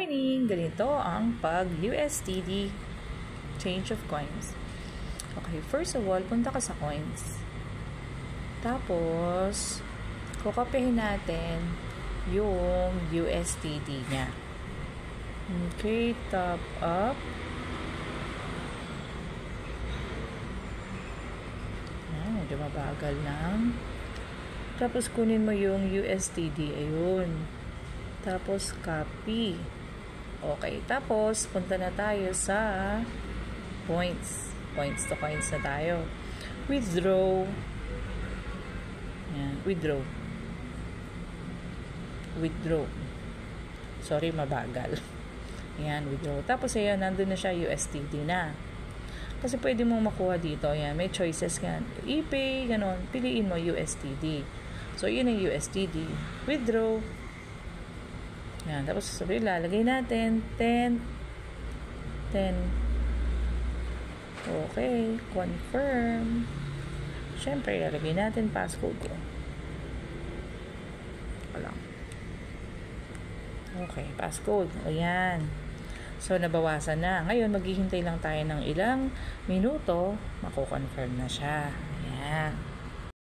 Morning, ganito ang pag-USDD change of coins. Okay, first of all, punta ka sa coins. Tapos, kukopyahin natin yung USDD niya. Okay, top up. Medyo mabagal lang. Tapos, kunin mo yung USDD. Ayun. Tapos, copy. Okay. Tapos, punta na tayo sa points. Points to coins na tayo. Withdraw. Yan. Withdraw. Withdraw. Sorry, mabagal. Yan, withdraw. Tapos, ayan, nandun na siya, USDT na. Kasi pwede mong makuha dito. Yan, may choices yan. ePay, ganon. Piliin mo USDT. So, yun ang USDT. Withdraw. Yan. Tapos, sabi, lalagay natin 10. Okay. Confirm. Siyempre, lalagay natin passcode ko. Wala. Okay. Passcode. Ayan. So, nabawasan na. Ngayon, maghihintay lang tayo ng ilang minuto. Mako-confirm na siya. Ayan.